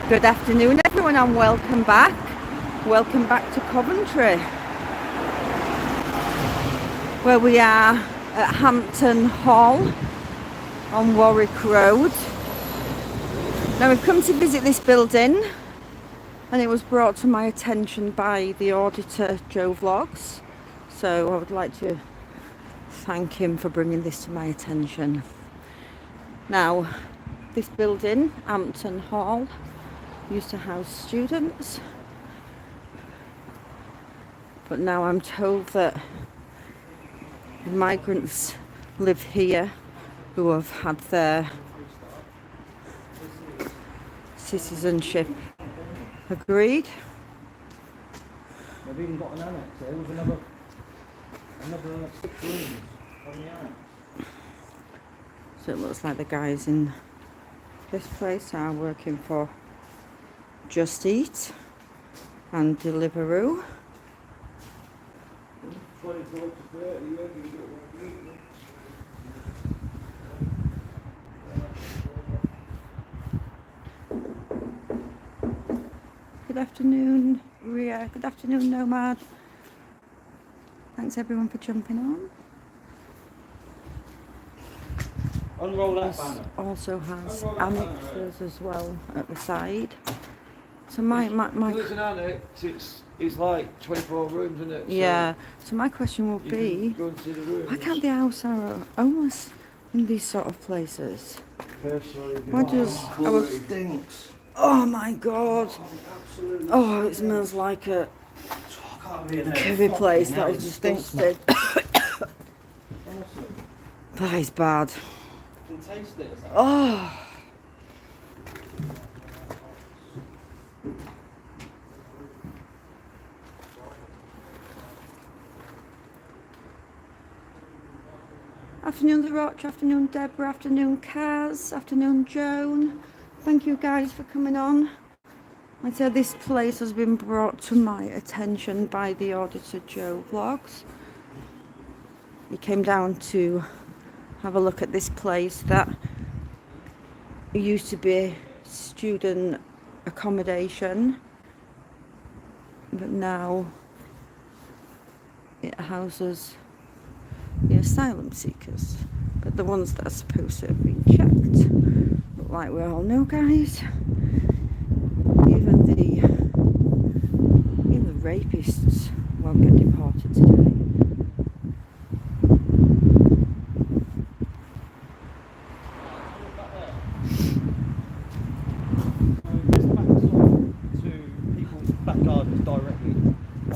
Good afternoon everyone and welcome back. Welcome back to Coventry, where we are at Hampton Hall on Warwick Road. Now we've come to visit this building and it was brought to my attention by the auditor Joe Vlogs. So I would like to thank him for bringing this to my attention. Now this building, Hampton Hall, used to house students, but now I'm told that the migrants live here who have had their citizenship agreed. They've even got an annex there with another 6 rooms on the annex. So it looks like the guys in this place are working for Just Eat and Deliveroo. 24 to 30, you can get one week. Good afternoon, Ria. Good afternoon, Nomad. Thanks everyone for jumping on. Unroll that This banner. also has Unroll that annexes banner, as well at the side. So my There's an annex, it's like 24 rooms, isn't it? So yeah. So my question would you be, can go and see the rooms. why can't the house are homeless in these sort of places? Personally, Why does our stinks. oh my god! Absolutely. Oh, it smells like a curry place. That is disgusting. That is bad. You can taste it. Oh. Afternoon, The Roch. Afternoon, Deborah. Afternoon, Kaz. Afternoon, Joan. Thank you guys for coming on. I said this place has been brought to my attention by the auditor Joe Vlogs. He came down to have a look at this place that used to be student accommodation, but now it houses the asylum seekers, but the ones that are supposed to have been checked. But like we all know, guys, even the rapists won't get deported today.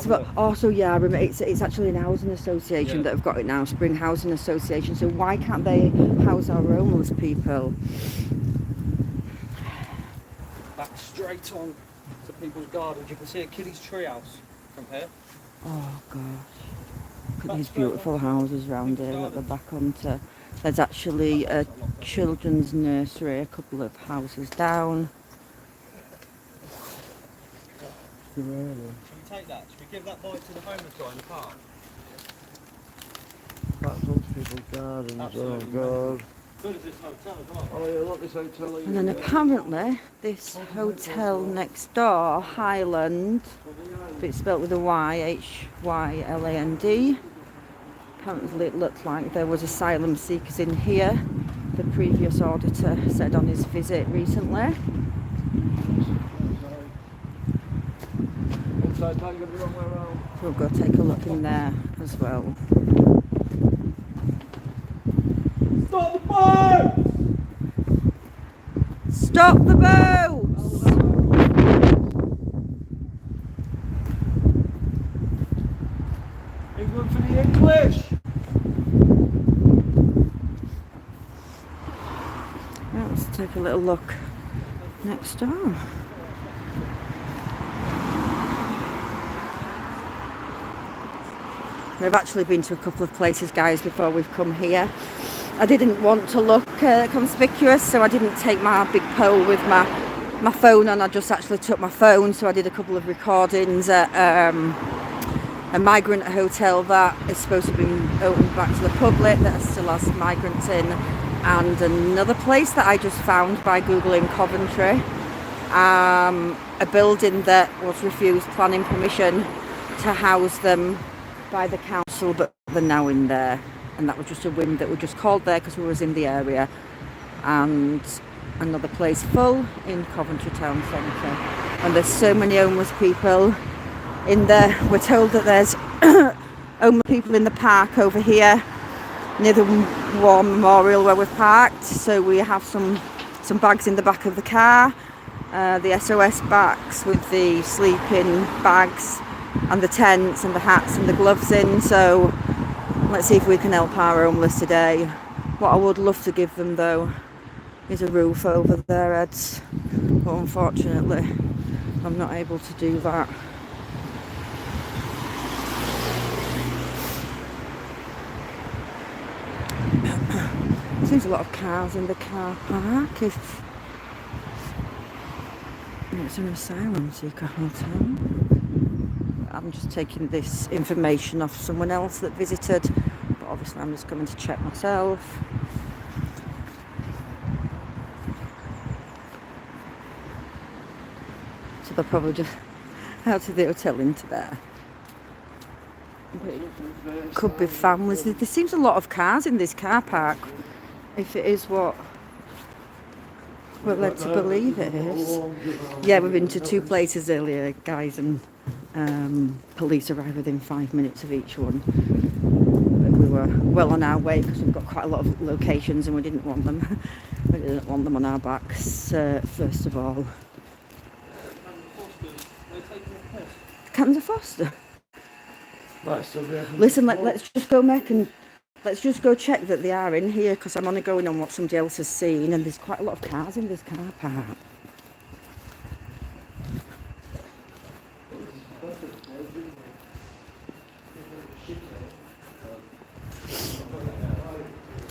But also, yeah, it's actually an housing association that have got it now, Spring Housing Association. So why can't they house our homeless people? Back straight on to people's gardens. You can see a kiddie's treehouse from here. Oh gosh, look at these beautiful houses around here at the back onto. There's actually a children's nursery a couple of houses down. Should we take that? Should we give that boy to the homeless guy in the park? That's all people's gardens. Absolutely. Oh god. Good as this hotel as well. Oh yeah, look this hotel. And then apparently this hotel next door, Hyland, but it's spelled with a Y, Hyland. Apparently it looked like there was asylum seekers in here. The previous auditor said on his visit recently. We'll go take a look in there as well. Stop the boat! Stop the boats! England for the English! Now let's take a little look next door. We've actually been to a couple of places, guys, before we've come here. I didn't want to look conspicuous, so I didn't take my big pole with my phone on. I just actually took my phone, so I did a couple of recordings at a migrant hotel that is supposed to be opened back to the public, that still has migrants in, and another place that I just found by googling Coventry, a building that was refused planning permission to house them by the council, but they're now in there, and that was just a whim that we just called there because we was in the area. And another place full in Coventry town centre, and there's so many homeless people in there. We're told that there's homeless people in the park over here near the War Memorial where we've parked, so we have some bags in the back of the car, the SOS bags with the sleeping bags and the tents and the hats and the gloves in. So let's see if we can help our homeless today. What I would love to give them though is a roof over their heads, but unfortunately I'm not able to do that. Seems a lot of cars in the car park. It's an asylum seeker hotel. I'm just taking this information off someone else that visited, but obviously I'm just coming to check myself. So they'll probably just out of the hotel into there. Could be families. There seems a lot of cars in this car park, if it is what we're led to believe it is. Yeah, we've been to 2 places earlier, guys, and police arrived within 5 minutes of each one. But we were well on our way because we've got quite a lot of locations and we didn't want them. We didn't want them on our backs, first of all. Cans of Foster. Listen, let's just go let's just go check that they are in here, because I'm only going on what somebody else has seen, and there's quite a lot of cars in this car park.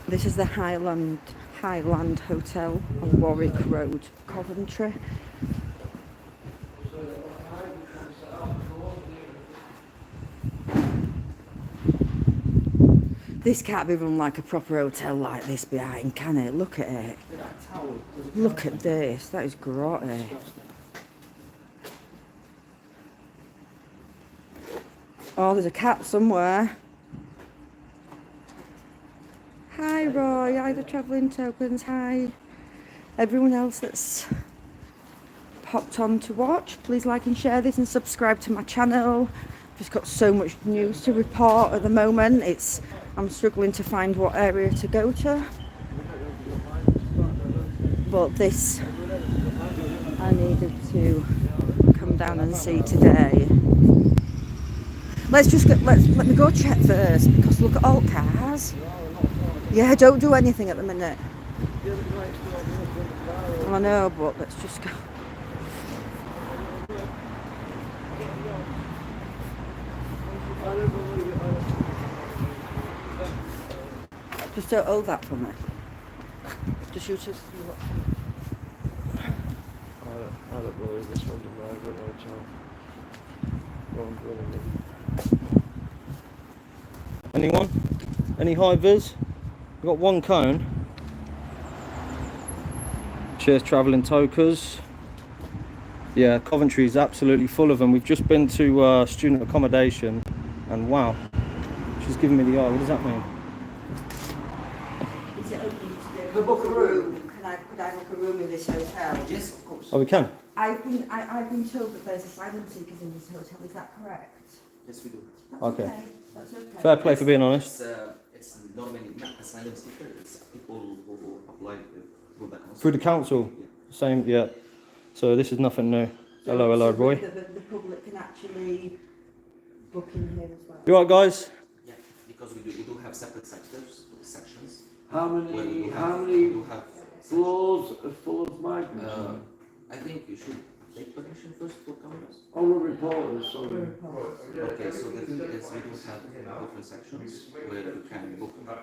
This is the Hyland Hotel on Warwick Road, Coventry. This can't be run like a proper hotel like this behind, can it? Look at it. Look at this. That is grotty. Oh, there's a cat somewhere. Hi, Roy. Hi, the travelling tokens. Hi, everyone else that's popped on to watch. Please like and share this and subscribe to my channel. Just got so much news to report at the moment. I'm struggling to find what area to go to, but this I needed to come down and see today. Let me go check first, because look at all cars. Yeah, don't do anything at the minute. I know, but let's just go. Just don't hold that for me. Just you just look. I don't believe this one's a migrant hotel. Anyone? Any high vis? We've got 1 cone. Cheers, travelling tokers. Yeah, Coventry is absolutely full of them. We've just been to student accommodation, and wow, she's giving me the eye. What does that mean? Is it open to book a room? Could I book a room in this hotel? Yes, of course. Oh, we can? I've been told that there's asylum seekers in this hotel. Is that correct? Yes, we do. That's Okay. That's okay. Fair play for being honest. It's not many asylum seekers. It's people who apply through the council. Through the council? Yeah. Same, yeah. So this is nothing new. Hello, Roy. The public can actually book in here as well. You alright, guys? Yeah, because we do have separate sections. How many floors are full of migrants? I think you should take permission first for cameras. Oh, we're reporters, sorry. Okay, so the thing is we do have different sections where you can book on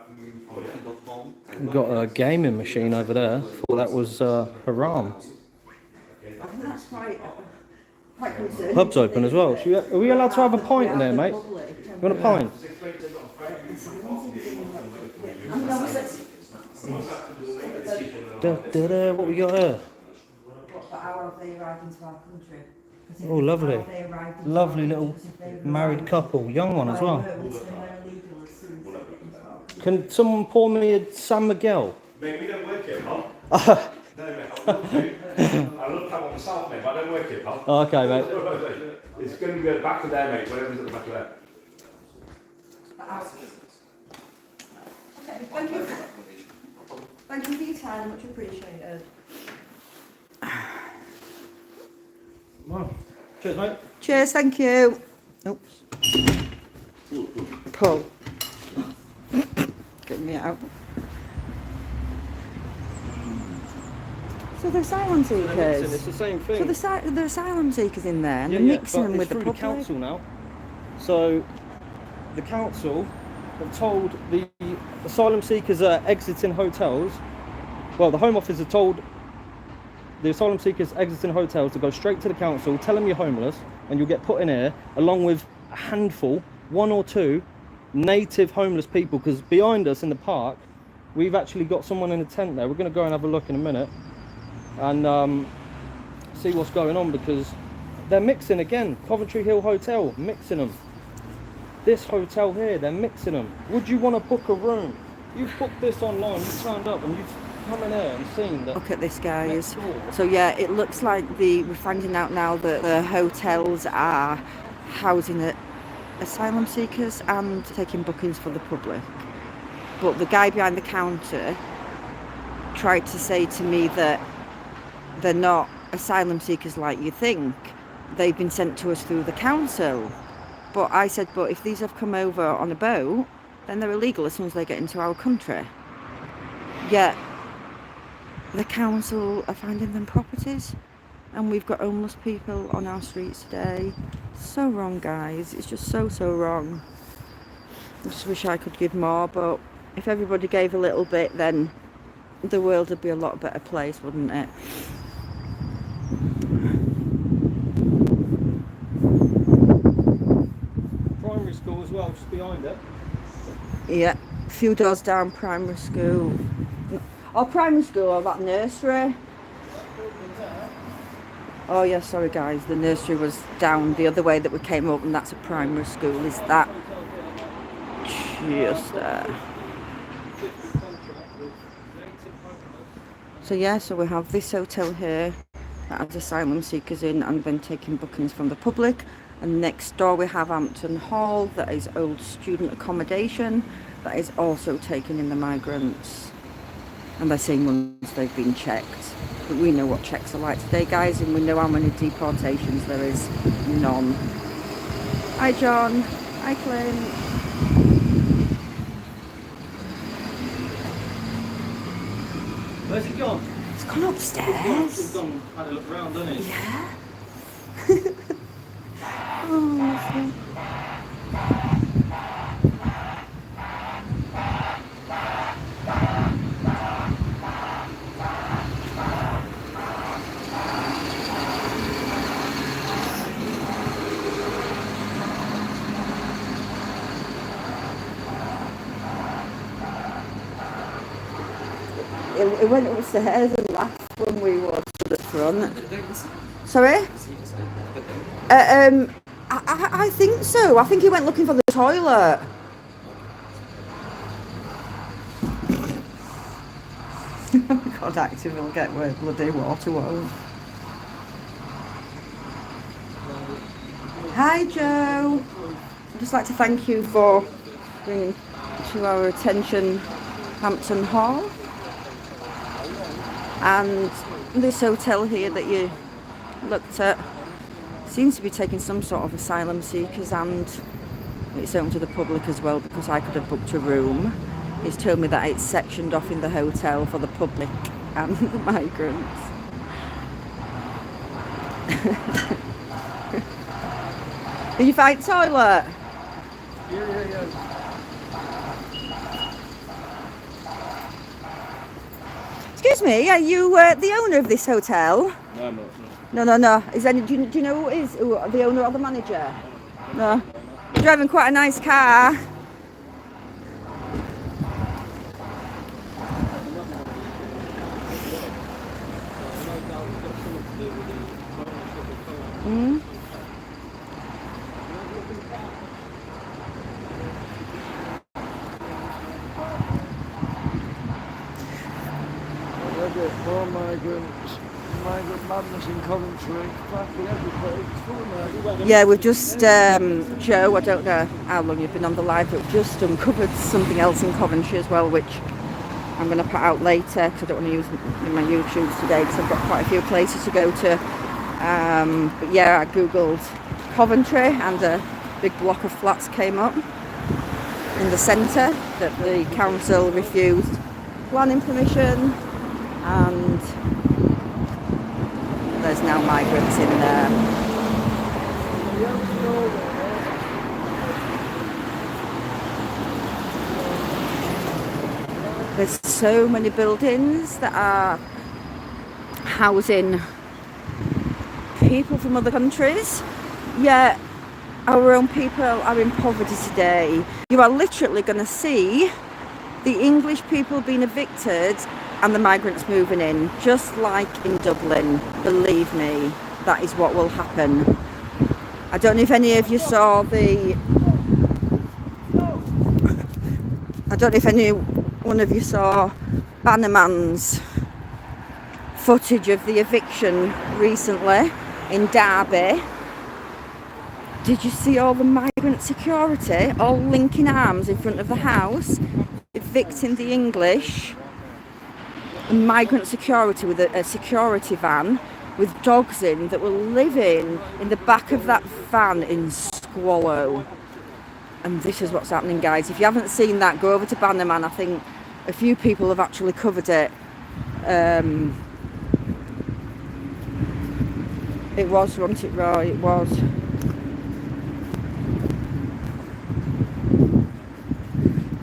booking.com. We've got a gaming machine over there. Thought that was haram. I think that's quite concerning. Pub's open as well. Are we allowed to have a pint in there, mate? You want a pint? What we got here? Our how have they arrived into our country? 'Cause if Oh, it's lovely. how they arrived into Lovely our little country, 'cause if they've married arrived couple, young one as by well. boats, then they're illegal as soon as they get into our country. Can someone pour me a San Miguel? Mate, we don't work here, pal. No, mate, I love you. I love that one myself, mate, but I don't work here, pal. Okay, mate. It's going to be at the back of there, mate, whatever's at the back of there. Okay, thank you. Thank you for your time, much appreciated. Wow. Cheers, mate. Cheers, thank you. Oops. Pull. Get me out. So they're asylum seekers. It's the same So thing. the asylum seekers in there, and Yeah, they're yeah, mixing but them it's with the through public. council now. So the council have told the asylum seekers are exiting hotels. Well, the Home Office have told the asylum seekers exiting hotels to go straight to the council, tell them you're homeless, and you'll get put in here along with a handful, 1 or 2 native homeless people. Because behind us in the park, we've actually got someone in a tent there. We're going to go and have a look in a minute and see what's going on, because they're mixing again. Coventry Hill Hotel, mixing them. This hotel here, they're mixing them. Would you want to book a room? You've booked this online, you've turned up and you've come in here and seen that. Look at this, guys. Next door. So yeah, it looks like we're finding out now that the hotels are housing the asylum seekers and taking bookings for the public. But the guy behind the counter tried to say to me that they're not asylum seekers like you think. They've been sent to us through the council. But I said, but if these have come over on a boat, then they're illegal as soon as they get into our country. Yet the council are finding them properties, and we've got homeless people on our streets today. So wrong, guys. It's just so wrong. I just wish I could give more, but if everybody gave a little bit, then the world would be a lot better place, wouldn't it? Primary school as well, just behind it. Yeah, a few doors down, primary school. Oh, primary school, or that nursery. Oh yeah, sorry guys, the nursery was down the other way that we came up, and that's a primary school. Is that just there? So yeah, so we have this hotel here that has asylum seekers in and then taking bookings from the public. And next door we have Hampton Hall, that is old student accommodation, that is also taking in the migrants. And they're saying once they've been checked. But we know what checks are like today, guys, and we know how many deportations there is. None. Hi John. Hi Clint. Where's it gone? It's gone upstairs. It's gone, had a look around, hasn't it? Yeah. Oh, it went upstairs and laughed when we walked to the front. Sorry? I think so. I think he went looking for the toilet. God, active will get where bloody water won't. Hi Joe. I'd just like to thank you for bringing to our attention Hampton Hall and this hotel here that you looked at. Seems to be taking some sort of asylum seekers, and it's open to the public as well, because I could have booked a room. He's told me that it's sectioned off in the hotel for the public and the migrants. Did you find toilet? Yeah. Excuse me, are you the owner of this hotel? No, I'm not. No. Is any, do you know who is the owner or the manager? No. You're driving quite a nice car. Mm. More migrants, migrant madness in Coventry, fucking every place, it's full of migrants. Yeah, we've just, Joe, I don't know how long you've been on the live, but we've just uncovered something else in Coventry as well, which I'm going to put out later because I don't want to use in my YouTubes today because I've got quite a few places to go to. But yeah, I googled Coventry and a big block of flats came up in the centre that the council refused planning permission, and there's now migrants in there. There's so many buildings that are housing people from other countries, yet our own people are in poverty today. You are literally going to see the English people being evicted and the migrants moving in, just like in Dublin. Believe me, that is what will happen. I don't know if any of you saw one of you saw Bannerman's footage of the eviction recently in Derby. Did you see all the migrant security all linking arms in front of the house, evicting the English? And migrant security with a security van with dogs in that were living in the back of that van in squalor. And this is what's happening, guys. If you haven't seen that, go over to Bannerman. I think a few people have actually covered it. It was, wasn't it, Roy? It was.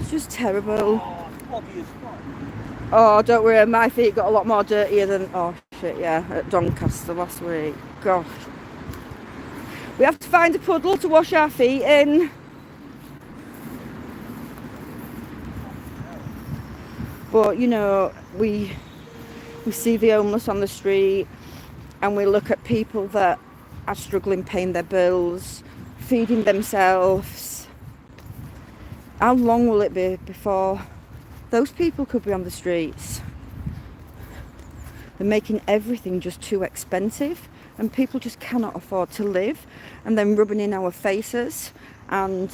It's just terrible. Oh, don't worry, my feet got a lot more dirtier than, oh shit, yeah, at Doncaster last week. Gosh. We have to find a puddle to wash our feet in. But, you know, we see the homeless on the street and we look at people that are struggling paying their bills, feeding themselves. How long will it be before those people could be on the streets? They're making everything just too expensive and people just cannot afford to live, and then rubbing in our faces and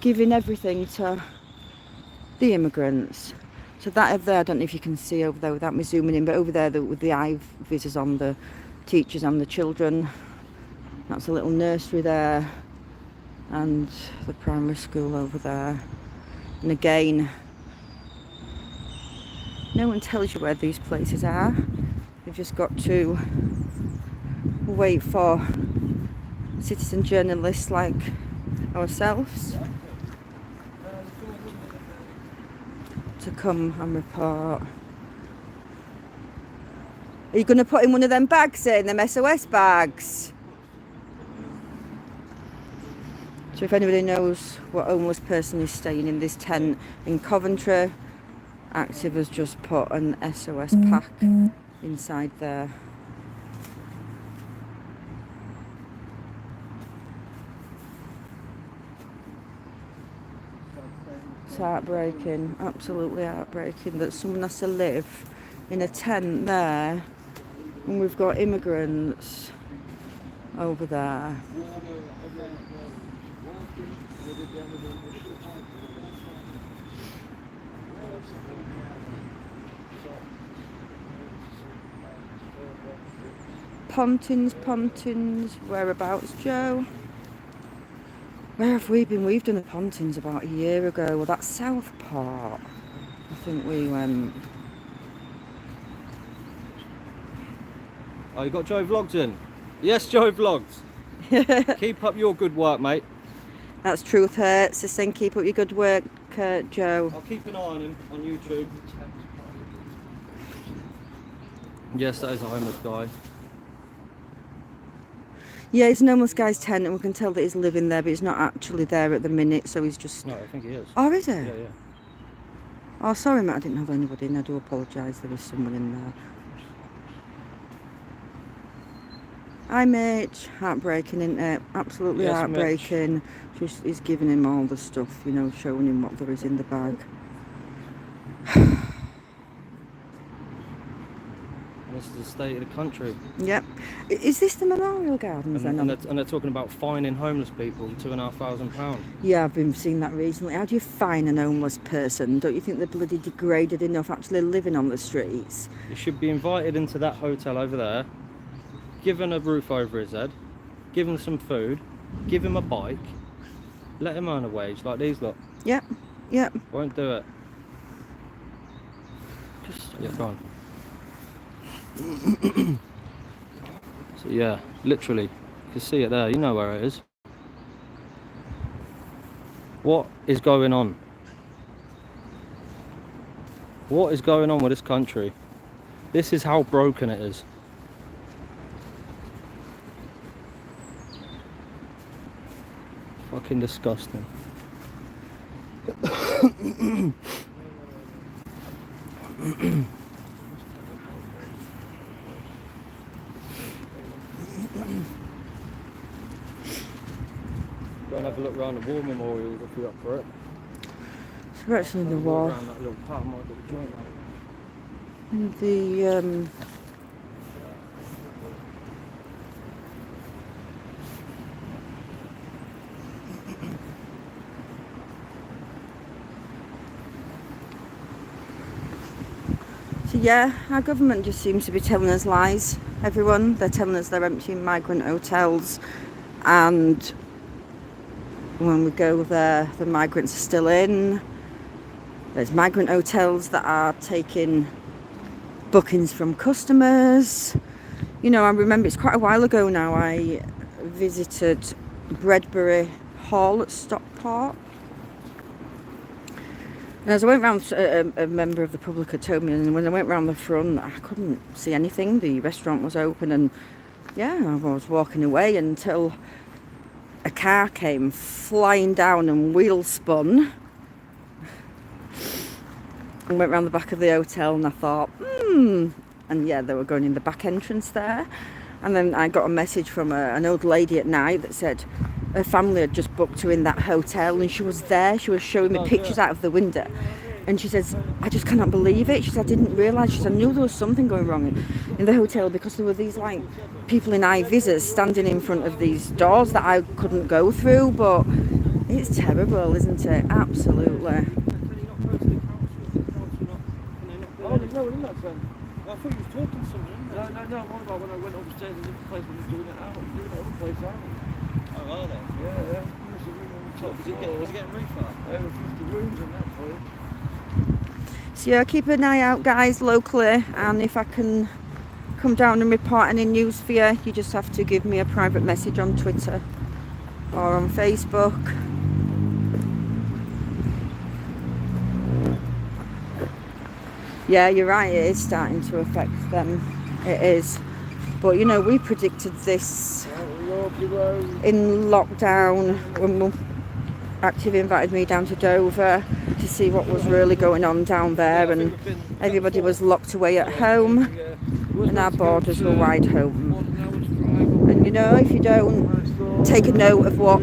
giving everything to the immigrants. So that over there, I don't know if you can see over there without me zooming in, but over there with the eye visors on the teachers and the children, that's a little nursery there, and the primary school over there. And again, no one tells you where these places are. You've just got to wait for citizen journalists like ourselves to come and report. Are you going to put in one of them bags in, them SOS bags? So if anybody knows what homeless person is staying in this tent in Coventry, Active has just put an SOS pack inside there. It's heartbreaking, absolutely heartbreaking that someone has to live in a tent there and we've got immigrants over there. Pontins, whereabouts, Joe? Where have we been? We've done the Pontins about a year ago. Well, that's Southport. I think we went. Oh, you got Joe Vlogs in? Yes, Joe Vlogs. Keep up your good work, mate. That's Truth Hurts. Just saying, keep up your good work, Joe. I'll keep an eye on him on YouTube. Yes, that is a homeless guy. Yeah, it's an homeless guy's tent and we can tell that he's living there, but he's not actually there at the minute, so he's just... No, I think he is. Oh, is he? Yeah, yeah. Oh, sorry, Matt, I didn't have anybody in. I do apologise, there was someone in there. Hi Mitch, heartbreaking, isn't it? Absolutely Yes, heartbreaking. Just he's giving him all the stuff, you know, showing him what there is in the bag. This is the state of the country. Yep. Is this the Memorial Gardens then? And they're talking about fining homeless people £2,500. Yeah, I've been seeing that recently. How do you fine an homeless person? Don't you think they're bloody degraded enough actually living on the streets? He should be invited into that hotel over there, given a roof over his head, given some food, give him a bike, let him earn a wage like these lot. Yep, yep. Won't do it. Yeah, go on. So yeah, literally, you can see it there, you know where it is. What is going on? What is going on with this country? This is how broken it is. Fucking disgusting. Go and have a look around the war memorials if you're up for it. It's actually the wall. Around that little part, might get the joint out. The So yeah, our government just seems to be telling us lies, everyone. They're telling us they're emptying migrant hotels, and when we go there, the migrants are still in. There's migrant hotels that are taking bookings from customers. You know, I remember it's quite a while ago now, I visited Bredbury Hall at Stockport. And as I went round, a member of the public had told me, and when I went round the front, I couldn't see anything. The restaurant was open, and yeah, I was walking away until a car came flying down and wheel spun and went round the back of the hotel, and I thought, and yeah, they were going in the back entrance there. And then I got a message from an old lady at night that said her family had just booked her in that hotel, and she was there. She was showing me pictures out of the window, and she says, I just cannot believe it. She said, I didn't realise. She said, I knew there was something going wrong in the hotel, because there were these like people in high visors standing in front of these doors that I couldn't go through. But it's terrible, isn't it? Absolutely. Oh, no, we're in that then. I thought you was talking to someone. No, what about when I went upstairs and different place when he was doing it out? He was doing it other place out. Oh, are they? Yeah. Was it getting refund? There were 50 rooms in that place. So yeah, keep an eye out, guys, locally, and if I can come down and report any news for you, you just have to give me a private message on Twitter or on Facebook. Yeah, you're right, it is starting to affect them. It is. But you know, we predicted this in lockdown when Active invited me down to Dover to see what was really going on down there, and everybody was locked away at home and our borders were wide open. And you know, if you don't take a note of what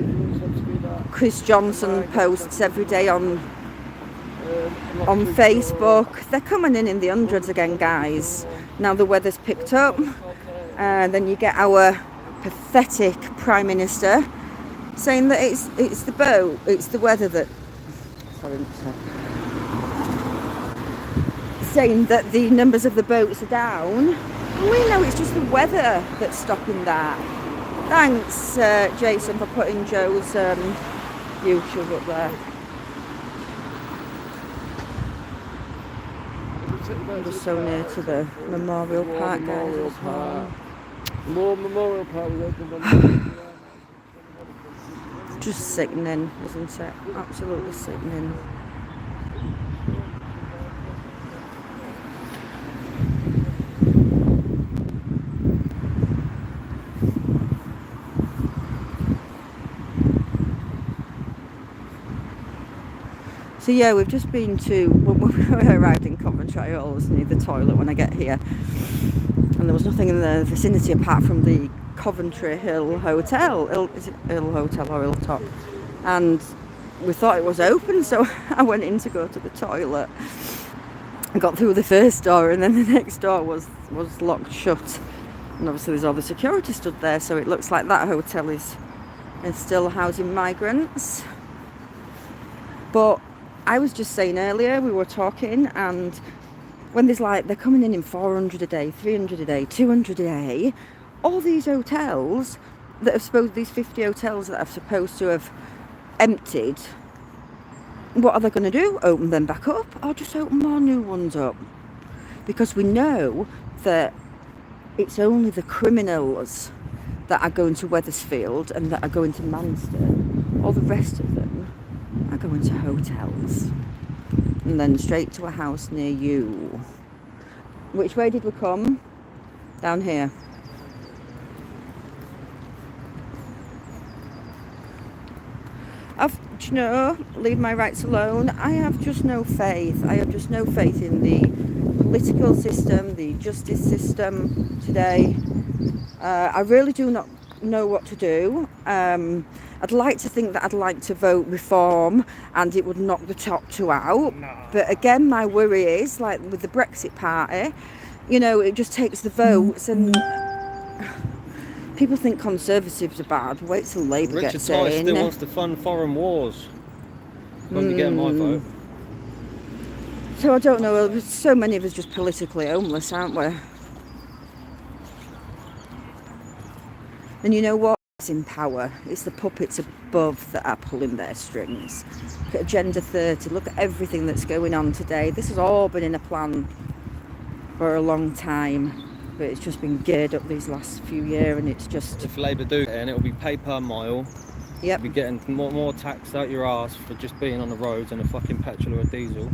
Chris Johnson posts every day on Facebook, they're coming in the hundreds again, guys. Now the weather's picked up, and then you get our pathetic Prime Minister saying that it's the boat, it's the weather that, saying that the numbers of the boats are down. And we know it's just the weather that's stopping that. Thanks, Jason, for putting Joe's YouTube up there. We're so near to the Memorial Park, guys. More Memorial Park was opened on Just sickening, isn't it? Absolutely sickening. So yeah, we've just been to, when we arrived in Coventry, I always need the toilet when I get here, and there was nothing in the vicinity apart from the Coventry Hill Hotel. Is it Hill Hotel or Hilltop? And we thought it was open, so I went in to go to the toilet. I got through the first door, and then the next door was locked shut. And obviously there's all the security stood there, so it looks like that hotel is still housing migrants. But I was just saying earlier, we were talking, and when there's like, they're coming in 400 a day, 300 a day, 200 a day, all these hotels that are supposed, these 50 hotels that are supposed to have emptied, what are they going to do? Open them back up, or just open more new ones up? Because we know that it's only the criminals that are going to Wethersfield and that are going to Manston. All the rest of them are going to hotels. And then straight to a house near you. Which way did we come? Down here. Do you know, leave my rights alone. I have just no faith. I have just no faith in the political system, the justice system today. I really do not know what to do. I'd like to think that I'd like to vote reform and it would knock the top two out. No. But again, my worry is, like with the Brexit party, you know, it just takes the votes and people think Conservatives are bad. Wait till Labour gets in. Richard Tice still wants to fund foreign wars. When we get my vote. So I don't know, so many of us just politically homeless, aren't we? And you know what? It's in power. It's the puppets above that are pulling their strings. Look at Agenda 30, look at everything that's going on today. This has all been in a plan for a long time, but it's just been geared up these last few years, and it's just... If Labour do it, and it'll be pay per mile. Yep. You'll be getting more tax out your ass for just being on the roads and a fucking petrol or a diesel.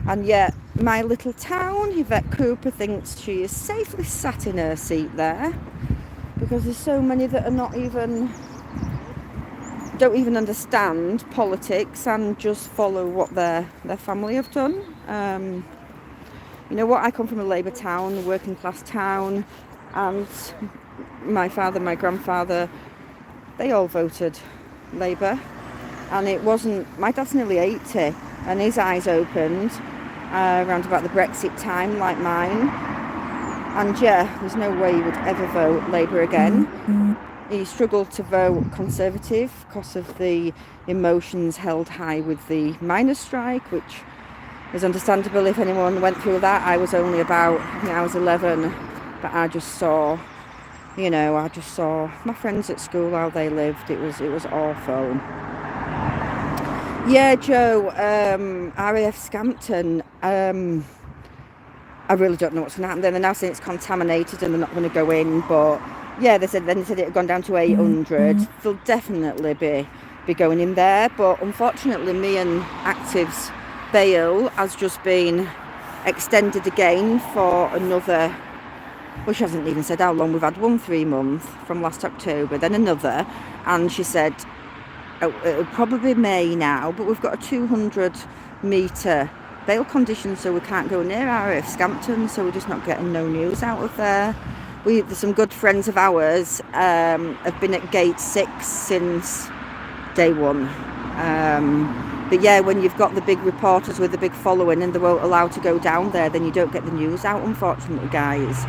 And yet, my little town, Yvette Cooper thinks she is safely sat in her seat there, because there's so many that are don't even understand politics and just follow what their family have done. You know what? I come from a Labour town, a working class town, and my father, my grandfather, they all voted Labour, and it wasn't... My dad's nearly 80, and his eyes opened around about the Brexit time, like mine. And yeah, there's no way he would ever vote Labour again. He struggled to vote Conservative because of the emotions held high with the miners' strike, which is understandable if anyone went through that. I was only about, I think I was 11, but I just saw... You know, I just saw my friends at school, how they lived. It was awful. Yeah, Joe, RAF Scampton, I really don't know what's going to happen there. They're now saying it's contaminated and they're not going to go in. But yeah, they said it had gone down to 800. They'll definitely be going in there. But unfortunately, me and Active's bail has just been extended again for another... Well, she hasn't even said how long. We've had one 3 month from last October, then another, and she said it'll probably be May now, but we've got a 200 metre bail condition, so we can't go near RAF Scampton, so we're just not getting no news out of there. There's some good friends of ours have been at gate 6 since day one. But yeah, when you've got the big reporters with the big following and they won't allow to go down there, then you don't get the news out, unfortunately, guys.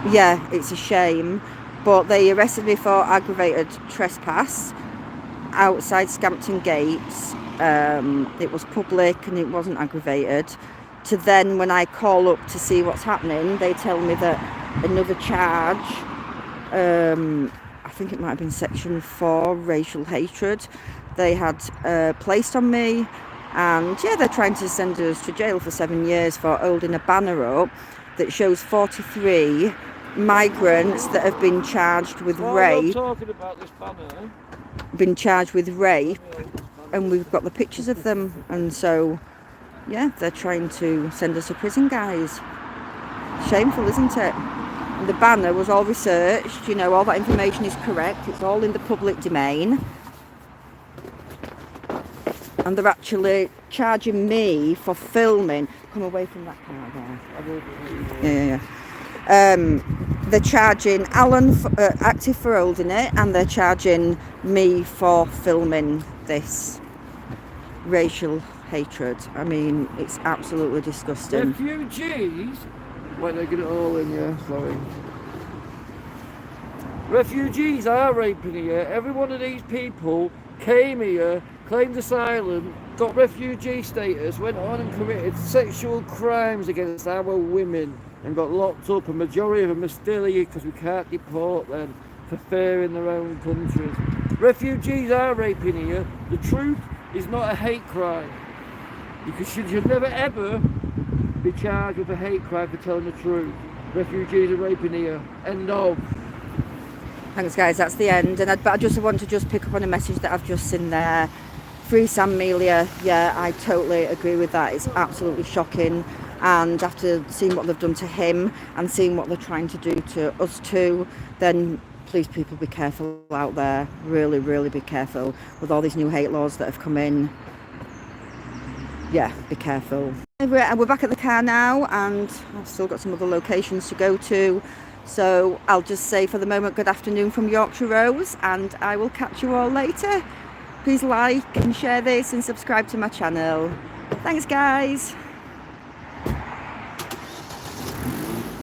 Yeah, it's a shame, but they arrested me for aggravated trespass outside Scampton gates. It was public and it wasn't aggravated. To then, when I call up to see what's happening, they tell me that another charge, I think it might have been section 4, racial hatred, they had placed on me. And yeah, they're trying to send us to jail for 7 years for holding a banner up that shows 43 migrants that have been charged with rape. Talking about this banner. Been charged with rape, and we've got the pictures of them. And so, yeah, they're trying to send us to prison, guys. Shameful, isn't it? And the banner was all researched. You know, all that information is correct. It's all in the public domain. And they're actually charging me for filming. Come away from that car there. Yeah. They're charging Alan active for holding it, and they're charging me for filming this racial hatred. I mean, it's absolutely disgusting. Refugees? Wait, they get it all in, yeah, sorry. Refugees are raping here. Every one of these people came here, claimed asylum, got refugee status, went on and committed sexual crimes against our women and got locked up. A majority of them are still here because we can't deport them for fear in their own countries. Refugees are raping here. The truth is not a hate crime. You should never ever be charged with a hate crime for telling the truth. Refugees are raping here. End of. Thanks guys, that's the end. But I just want to pick up on a message that I've just seen there. Free Sam Melia. Yeah, I totally agree with that. It's absolutely shocking. And after seeing what they've done to him and seeing what they're trying to do to us too, then please people be careful out there. Really, really be careful with all these new hate laws that have come in. Yeah, be careful. We're back at the car now, and I've still got some other locations to go to. So I'll just say for the moment, good afternoon from Yorkshire Rose, and I will catch you all later. Please like and share this and subscribe to my channel. Thanks guys.